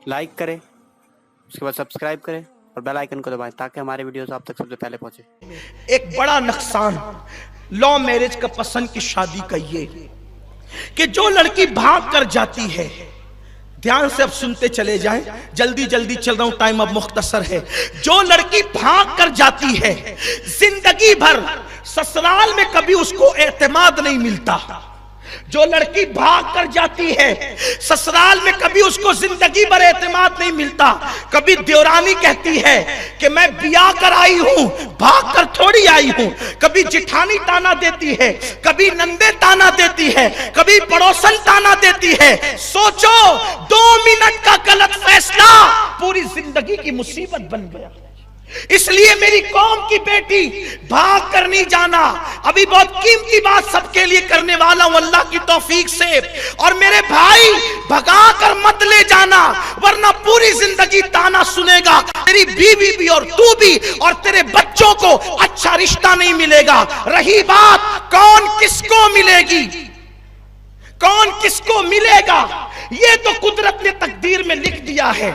Like करें, उसके बाद सब्सक्राइब करें और बेल आइकन को दबाएं ताकि हमारे वीडियोस आप तक सबसे पहले पहुंचे। एक बड़ा नुकसान लव मैरिज का, पसंद की शादी का ये कि जो लड़की भाग कर जाती है, ध्यान से अब सुनते चले जाएं, जल्दी जल्दी चल रहा हूं, टाइम अब मुख्तसर है। जो लड़की भाग कर जाती है, जिंदगी भर ससुराल में कभी उसको एतमाद नहीं मिलता। जो लड़की भाग कर जाती है ससुराल में, कभी उसको जिंदगी भर एतमाद नहीं मिलता। कभी देवरानी कहती है कि मैं ब्याह कर आई हूं, भाग कर थोड़ी आई हूं। कभी जिठानी ताना देती है, कभी नंदे ताना देती है, कभी पड़ोसन ताना देती है। सोचो 2 मिनट का गलत फैसला पूरी जिंदगी की मुसीबत बन गया। इसलिए मेरी कौम की बेटी, भाग कर नहीं जाना। अभी बहुत कीमती बात सबके लिए करने वाला हूं अल्लाह की तौफीक से। और मेरे भाई, भगा कर मत ले जाना, वरना पूरी जिंदगी ताना सुनेगा। तेरी बीवी भी और तू भी और तेरे बच्चों को अच्छा रिश्ता नहीं मिलेगा। रही बात कौन किसको मिलेगी, कौन किसको मिलेगा, ये तो कुदरत ने तकदीर में लिख दिया है।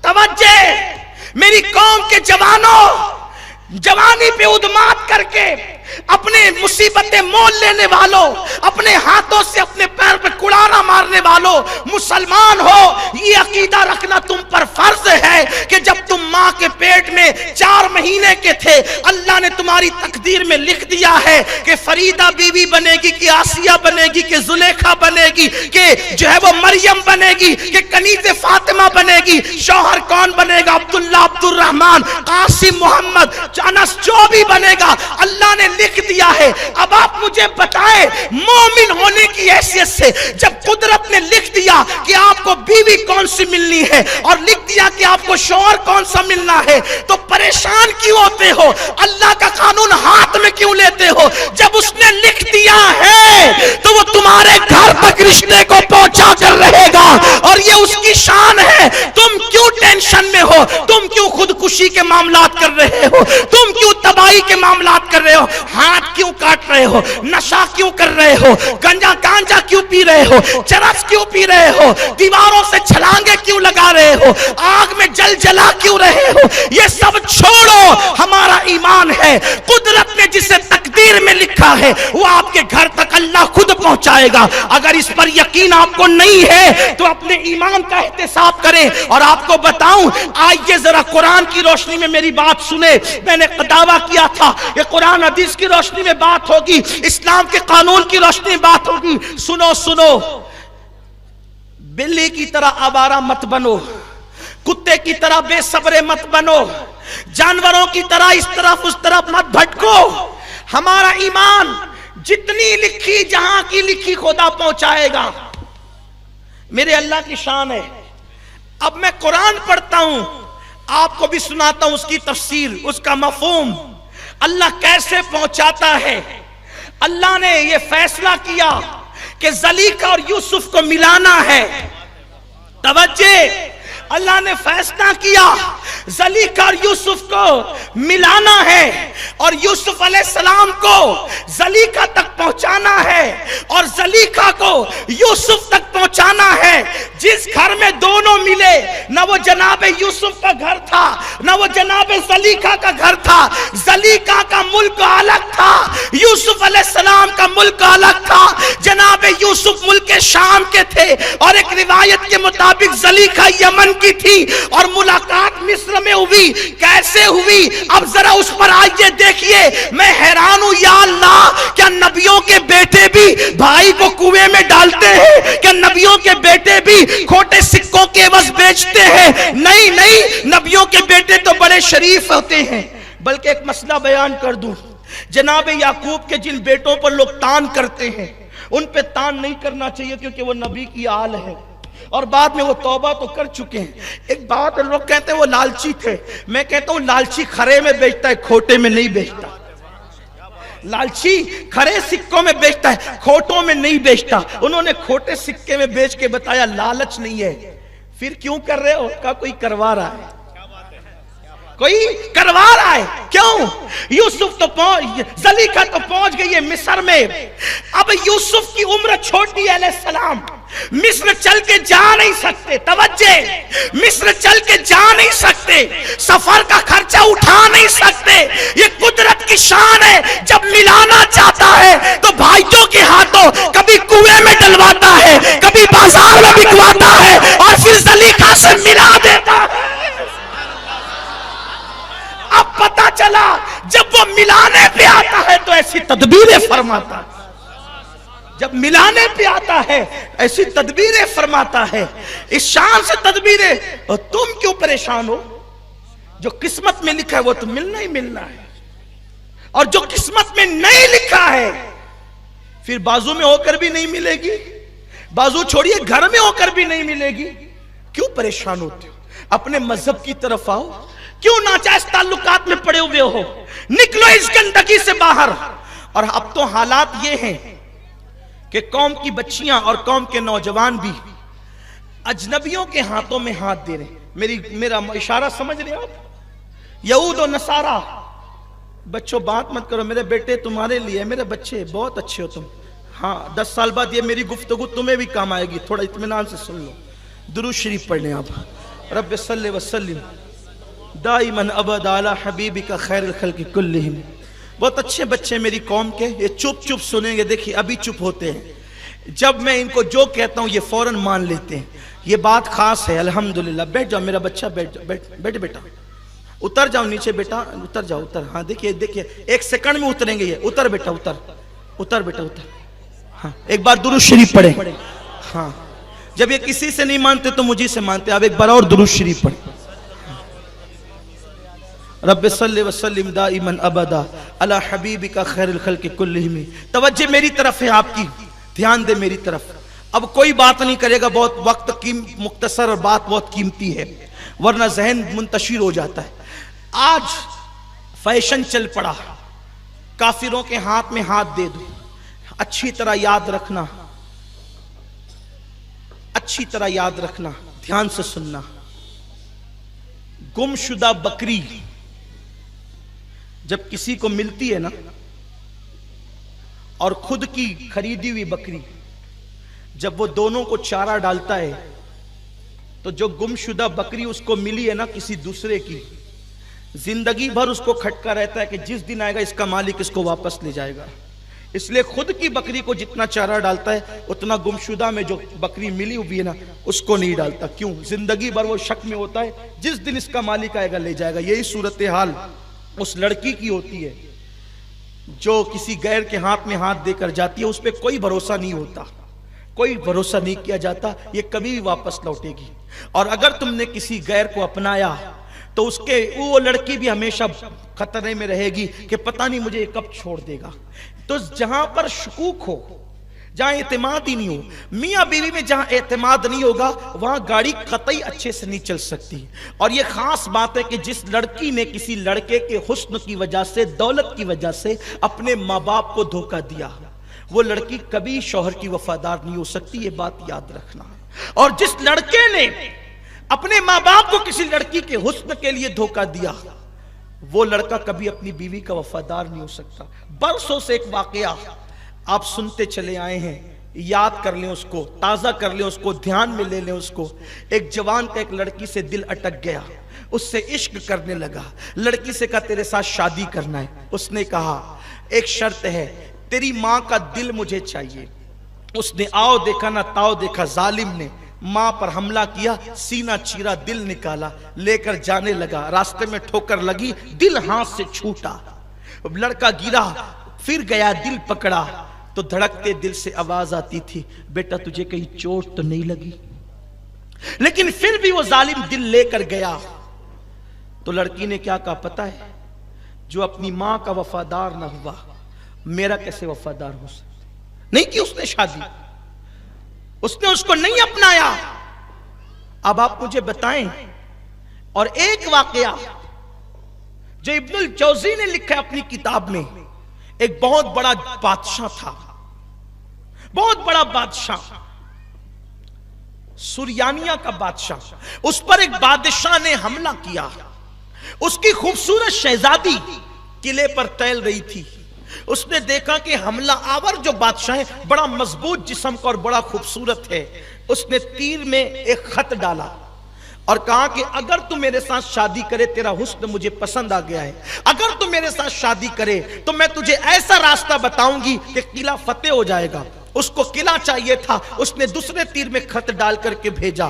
तवज्जो मेरी कौम के जवानों, जवानी पे उद्माद करके अपने मुसीबतें मोल लेने वालों, अपने हाथों से अपने पैर पे कुड़ारा मारने वालों, मुसलमान हो, ये अकीदा रखना तुम पर फर्ज है कि जब तुम माँ के पेट में 4 महीने के थे, अल्लाह ने तुम्हारी तकदीर में लिख दिया है कि फरीदा बीवी बनेगी, कि आसिया बनेगी, कि जुलेखा बनेगी, कि जो है वो मरियम बनेगी, कि कनीज़े फातिमा बनेगी। शौहर कौन बनेगा? अब्दुल्ला, अब्दुल रहमान, कासिम, मोहम्मद, अनस, जो भी बनेगा अल्लाह ने लिख दिया है। अब आप मुझे बताएं, मोमिन होने की हैसियत से जब कुदरत ने लिख दिया कि आपको बीवी कौन सी मिलनी है और लिख दिया कि आपको शौहर कौन सा मिलना है, तो परेशान क्यों होते हो? अल्लाह का कानून हाथ में क्यों लेते हो? जब उसने लिख दिया है तो वो तुम्हारे घर तक रिश्ते को पहुंचा कर रहेगा, और ये उसकी शान है। तुम क्यों टेंशन में हो? तुम क्यों खुदकुशी के मामलात कर रहे हो? तुम क्यों तबाही के मामलात कर रहे हो? हाथ क्यों काट रहे हो? नशा क्यों कर रहे हो? गांजा क्यों पी रहे हो? चरस क्यों पी रहे हो? दीवारों से छलांगे क्यों लगा रहे हो? आग में जला क्यों रहे हो? ये सब छोड़ो, हमारा ईमान है। कुदरत ने जिसे तकदीर में लिखा है वो आपके घर तक अल्लाह खुद पहुंचाएगा। अगर इस पर यकीन आपको नहीं है तो अपने ईमान का एहतिसाब करें। और आपको बताऊं, आइए जरा कुरान की रोशनी में मेरी बात सुने। मैंने दावा किया था कि कुरान हदीस की रोशनी में बात होगी, इस्लाम के कानून की रोशनी में बात होगी। सुनो सुनो, बिल्ली की तरह आवारा मत बनो, कुत्ते की तरह बेसब्रे मत बनो, जानवरों की तरह इस तरफ उस तरफ मत भटको। हमारा ईमान जितनी लिखी, जहां की लिखी खुदा पहुंचाएगा। मेरे अल्लाह की शान है। अब मैं कुरान पढ़ता हूं, आपको भी सुनाता हूं उसकी तफसीर, उसका मफहूम, अल्लाह कैसे पहुंचाता है। अल्लाह ने यह फैसला किया कि ज़लीखा और यूसुफ को मिलाना है। तवज्जो, अल्लाह ने फैसला किया ज़लीखा और यूसुफ को मिलाना है, और यूसुफ अलैहिस्सलाम को ज़लीखा तक पहुंचाना है, और ज़लीखा को यूसुफ तक पहुंचाना है। जिस घर में दोनों मिले, न वो जनाब यूसुफ का घर था, न वो जनाब ज़लीखा का घर था। ज़लीखा का मुल्क अलग था, यूसुफ अलैहिस्सलाम का मुल्क अलग था। जनाब यूसुफ मुल्क शाम के थे, और एक रिवायत के मुताबिक ज़लीखा यमन की थी, और मुलाकात मिस्र में हुई। कैसे हुई, अब जरा उस पर आइए देखिए। मैं हैरान हूं, या अल्लाह, क्या नबियों के बेटे भी भाई को कुएं में डालते हैं? क्या नबियों के बेटे भी खोटे सिक्कों के एवज बेचते हैं? नहीं नहीं, नबियों के बेटे तो बड़े शरीफ होते हैं। बल्कि एक मसला बयान कर दूं, जनाब याकूब के जिन बेटों पर लोग तान करते हैं, उन पे तान नहीं करना चाहिए, क्योंकि वो नबी की आल है, और बाद में वो तौबा तो कर चुके हैं। एक बात, लोग कहते हैं वो लालची थे। मैं कहता हूं लालची खरे में बेचता है, खोटे में नहीं बेचता। लालची खरे सिक्कों में बेचता है, खोटों में नहीं बेचता। उन्होंने खोटे सिक्के में बेच के बताया लालच नहीं है। फिर क्यों कर रहे हो? का कोई करवा रहा है, कोई करवा रहा है। क्यों? यूसुफ तो ज़लीखा तो पहुंच गई है मिस्र में। अब यूसुफ की उम्र छोटी है अलैहिस्सलाम, मिस्र चल के जा नहीं सकते, तवज्जे, मिस्र चल के जा नहीं सकते, सफर का खर्चा उठा नहीं सकते। ये कुदरत की शान है, जब मिलाना चाहता है तो भाइयों के हाथों कभी कुएं में डलवाता है, कभी बाजार में बिकवाता है और फिर सलीका से मिला देता है। अब पता चला जब वो मिलाने पे आता है तो ऐसी तदबीरें फरमाता है, जब मिलाने पे आता है ऐसी तदबीरें फरमाता है। इस शान से तदबीरें, और तुम क्यों परेशान हो? जो किस्मत में लिखा है वो तो मिलना ही मिलना है, और जो किस्मत में नहीं लिखा है फिर बाजू में होकर भी नहीं मिलेगी, बाजू छोड़िए घर में होकर भी नहीं मिलेगी। क्यों परेशान होते हो? अपने मजहब की तरफ आओ। क्यों नाजायज ताल्लुकात में पड़े हुए हो? निकलो इस गंदगी से बाहर। और अब तो हालात ये हैं कि कौम की बच्चियां और कौम के नौजवान भी अजनबियों के हाथों में हाथ दे रहे हैं। मेरा इशारा समझ रहे हो आप? यहूद और नसारा, बच्चों बात मत करो, मेरे बेटे तुम्हारे लिए, मेरे बच्चे बहुत अच्छे हो तुम। हाँ, 10 साल बाद ये मेरी गुफ्तगू तुम्हें भी काम आएगी, थोड़ा इत्मीनान से सुन लो। दुरूद शरीफ पढ़ लें आप। रब्बि सल्लि व सल्लिम दाइमन अबदा अला हबीबिका खैरुल खल्क़ि कुल्लिहिम। बहुत अच्छे बच्चे मेरी कौम के, ये चुप चुप सुनेंगे। देखिए अभी चुप होते हैं, जब मैं इनको जो कहता हूं ये फौरन मान लेते हैं। ये बात खास है, अल्हम्दुलिल्लाह। बैठ जाओ मेरा बच्चा, बैठ जाओ, बैठ बेटा, उतर जाओ नीचे बेटा, उतर जाओ, उतर। हाँ देखिए देखिए, 1 सेकंड में उतरेंगे ये। उतर बेटा, उतर बेटा, उतर। हाँ, एक बार दुरूद शरीफ पढ़े। हाँ, जब ये किसी से नहीं मानते तो मुझे से मानते। अब एक बार और दुरूद शरीफ पढ़े। रब्बि सल्लि व सल्लिम दाइमन अबदा अला हबीबिका खैरुल खल्क़ि कुल्लिहिम। तवज्जो मेरी तरफ है आपकी, ध्यान दे मेरी तरफ। अब कोई बात नहीं करेगा, बहुत वक्त की मुख्तसर और बात बहुत कीमती है, वरना जहन मुंतशिर हो जाता है। आज फैशन चल पड़ा, काफिरों के हाथ में हाथ दे दो। अच्छी तरह याद रखना, अच्छी तरह याद रखना, ध्यान से सुनना। गुमशुदा बकरी जब किसी को मिलती है ना, और खुद की खरीदी हुई बकरी, जब वो दोनों को चारा डालता है तो जो गुमशुदा बकरी उसको मिली है ना किसी दूसरे की, जिंदगी भर उसको खटका रहता है कि जिस दिन आएगा इसका मालिक इसको वापस ले जाएगा। इसलिए खुद की बकरी को जितना चारा डालता है उतना गुमशुदा में जो बकरी मिली हुई है ना उसको नहीं डालता। क्यों? जिंदगी भर वो शक में होता है जिस दिन इसका मालिक आएगा ले जाएगा। यही सूरत हाल उस लड़की की होती है जो किसी गैर के हाथ में हाथ देकर जाती है। उस पर कोई भरोसा नहीं होता, कोई भरोसा नहीं किया जाता ये कभी भी वापस लौटेगी। और अगर तुमने किसी गैर को अपनाया तो उसके वो लड़की भी हमेशा खतरे में रहेगी कि पता नहीं मुझे कब छोड़ देगा। तो जहां पर शकूक हो, जहां एतमाद ही नहीं हो, मियां बीवी में जहां एतमाद नहीं होगा वहां गाड़ी कतई अच्छे से नहीं चल सकती। और ये खास बात है कि जिस लड़की ने किसी लड़के के हुस्न की वजह से, दौलत की वजह से अपने माँ बाप को धोखा दिया, वो लड़की कभी शौहर की वफादार नहीं हो सकती। ये बात याद रखना। और जिस लड़के ने अपने माँ बाप को किसी लड़की के हुस्न के लिए धोखा दिया, वो लड़का कभी अपनी बीवी का वफादार नहीं हो सकता। बरसों से एक वाकया आप सुनते चले आए हैं, याद कर लें उसको, ताजा कर लें उसको, ध्यान में ले लें उसको। एक जवान का एक लड़की से दिल अटक गया, उससे इश्क करने लगा। लड़की से कहा तेरे साथ शादी करना है। उसने कहा एक शर्त है, तेरी माँ का दिल मुझे चाहिए। उसने आओ देखा ना ताओ देखा, जालिम ने मां पर हमला किया, सीना चीरा, दिल निकाला, लेकर जाने लगा। रास्ते में ठोकर लगी, दिल हाथ से छूटा। लड़का गिरा, फिर गया, दिल पकड़ा तो धड़कते दिल से आवाज आती थी, बेटा तुझे कहीं चोट तो नहीं लगी? लेकिन फिर भी वो जालिम दिल लेकर गया। तो लड़की ने क्या कहा पता है? जो अपनी मां का वफादार ना हुआ, मेरा कैसे वफादार हो सकता? नहीं की उसने शादी, उसने उसको नहीं अपनाया। अब आप मुझे बताएं। और एक वाकया जो इब्नुल जौजी ने लिखा है अपनी किताब में, एक बहुत बड़ा बादशाह था, बहुत बड़ा बादशाह, सुरयानिया का बादशाह। उस पर एक बादशाह ने हमला किया। उसकी खूबसूरत शहजादी किले पर तैल रही थी। اس نے دیکھا کہ حملہ آور جو بادشاہ ہے بڑا مضبوط جسم کا اور بڑا خوبصورت ہے. اس نے تیر میں ایک خط ڈالا اور کہا کہ اگر تو میرے ساتھ شادی کرے، تیرا حسن مجھے پسند آ گیا ہے، اگر تو میرے ساتھ شادی کرے تو میں تجھے ایسا راستہ بتاؤں گی کہ قلعہ فتح ہو جائے گا. اس کو قلعہ چاہیے تھا، اس نے دوسرے تیر میں خط ڈال کر کے بھیجا،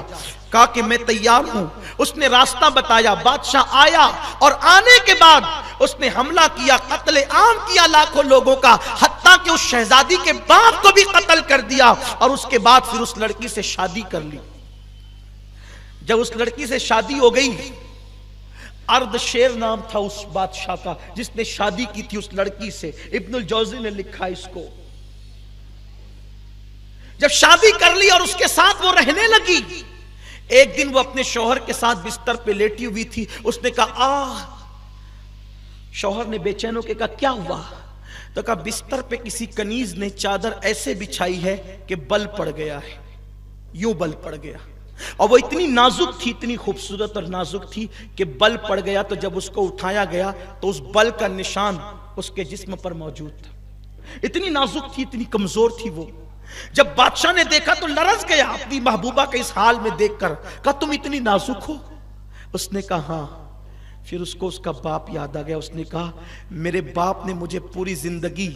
کہا کہ میں تیار ہوں. اس نے راستہ بتایا، بادشاہ آیا اور آنے کے بعد اس نے حملہ کیا، قتل عام کیا لاکھوں لوگوں کا، حتیٰ کہ اس شہزادی کے باپ کو بھی قتل کر دیا. اور اس کے بعد پھر اس لڑکی سے شادی کر لی. جب اس لڑکی سے شادی ہو گئی، اردشیر نام تھا اس بادشاہ کا جس نے شادی کی تھی اس لڑکی سے. ابن الجوزی نے لکھا اس کو. جب شادی کر لی اور اس کے ساتھ وہ رہنے لگی، ایک دن وہ اپنے شوہر کے ساتھ بستر پہ لیٹی ہوئی تھی. اس نے کہا شوہر نے بے چین ہو کے کہا کیا ہوا؟ تو کہا بستر پہ کسی کنیز نے چادر ایسے بچھائی ہے کہ بل پڑ گیا ہے، یوں بل پڑ گیا. اور وہ اتنی نازک تھی، اتنی خوبصورت اور نازک تھی کہ بل پڑ گیا. تو جب اس کو اٹھایا گیا تو اس بل کا نشان اس کے جسم پر موجود تھا. اتنی نازک تھی، اتنی کمزور تھی وہ. جب بادشاہ نے دیکھا تو لرز گیا اپنی محبوبہ کے اس حال میں دیکھ کر. کہا تم اتنی نازک ہو؟ اس نے کہا ہاں. پھر اس کو اس کا باپ یاد آ گیا. اس نے کہا میرے باپ نے مجھے پوری زندگی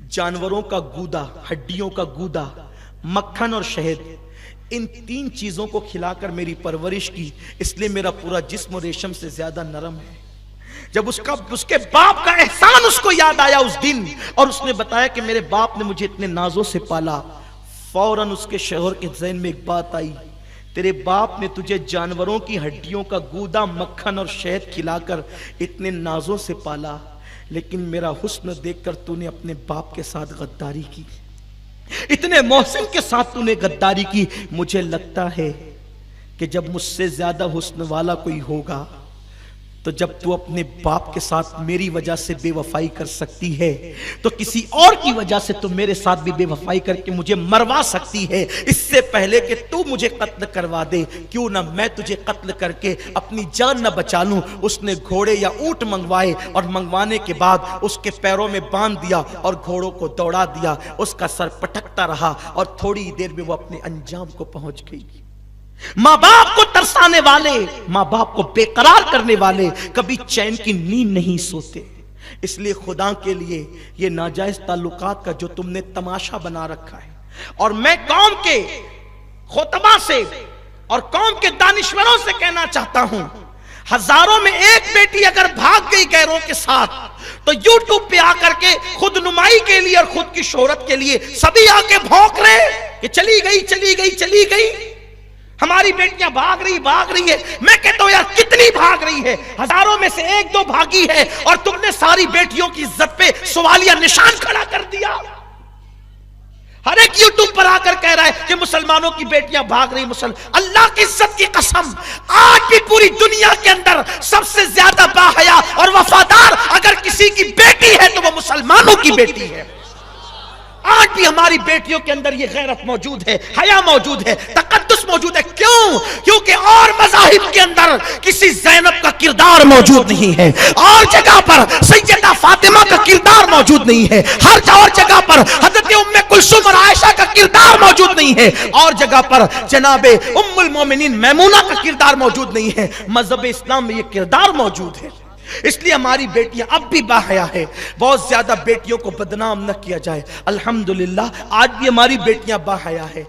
جانوروں کا گودا، ہڈیوں کا گودا، مکھن اور شہد، ان تین چیزوں کو کھلا کر میری پرورش کی، اس لیے میرا پورا جسم ریشم سے زیادہ نرم ہے. جب اس کے باپ کا احسان اس کو یاد آیا اس دن، اور اس نے بتایا کہ میرے باپ نے مجھے اتنے نازوں سے پالا، فوراً اس کے شوہر کے ذہن میں ایک بات آئی، تیرے باپ نے تجھے جانوروں کی ہڈیوں کا گودا، مکھن اور شہد کھلا کر اتنے نازوں سے پالا، لیکن میرا حسن دیکھ کر تو نے اپنے باپ کے ساتھ غداری کی، اتنے محسن کے ساتھ تو نے غداری کی. مجھے لگتا ہے کہ جب مجھ سے زیادہ حسن والا کوئی ہوگا تو جب تو اپنے باپ کے ساتھ میری وجہ سے بے وفائی کر سکتی ہے تو کسی اور کی وجہ سے تو میرے ساتھ بھی بے وفائی کر کے مجھے مروا سکتی ہے. اس سے پہلے کہ تو مجھے قتل کروا دے، کیوں نہ میں تجھے قتل کر کے اپنی جان نہ بچا لوں. اس نے گھوڑے یا اونٹ منگوائے اور منگوانے کے بعد اس کے پیروں میں باندھ دیا اور گھوڑوں کو دوڑا دیا. اس کا سر پٹکتا رہا اور تھوڑی دیر میں وہ اپنے انجام کو پہنچ گئی. ماں باپ کو ترسانے والے، ماں باپ کو بے قرار کرنے والے کبھی چین کی نیند نہیں سوتے. اس لیے خدا کے لیے یہ ناجائز تعلقات کا جو تم نے تماشا بنا رکھا ہے، اور میں قوم کے خطبہ سے اور قوم کے دانشوروں سے کہنا چاہتا ہوں، ہزاروں میں ایک بیٹی اگر بھاگ گئی غیروں کے ساتھ تو یوٹیوب پہ آ کر کے خود نمائی کے لیے اور خود کی شہرت کے لیے سبھی آ کے بھونک رہے کہ چلی گئی چلی گئی چلی گئی، ہماری بیٹیاں بھاگ رہی ہے. میں کہتا ہوں یار کتنی بھاگ رہی ہے؟ ہزاروں میں سے ایک دو بھاگی ہے اور تم نے ساری بیٹیوں کی عزت پہ سوالیہ نشان کھڑا کر دیا. ہر ایک یوٹیوب پر آ کر کہہ رہا ہے کہ مسلمانوں کی بیٹیاں بھاگ رہی. اللہ کی عزت کی قسم، آج بھی پوری دنیا کے اندر سب سے زیادہ باحیا اور وفادار اگر کسی کی بیٹی ہے تو وہ مسلمانوں کی بیٹی ہے. آج بھی ہماری بیٹیوں کے اندر یہ غیرت موجود ہے، حیا موجود ہے، تقدس موجود ہے. کیوں؟ کیونکہ اور مذاہب کے اندر کسی زینب کا کردار موجود نہیں ہے، اور جگہ پر سیدہ فاطمہ کا کردار موجود نہیں ہے، ہر اور جگہ پر حضرت ام کلثوم اور عائشہ کا کردار موجود نہیں ہے، اور جگہ پر جناب ام المومنین میمونہ کا کردار موجود نہیں ہے. مذہب اسلام میں یہ کردار موجود ہے. اس لیے ہماری بیٹیاں اب بھی باحیا ہے. بہت زیادہ بیٹیوں کو بدنام نہ کیا جائے. الحمدللہ آج بھی ہماری بیٹیاں باحیا ہے.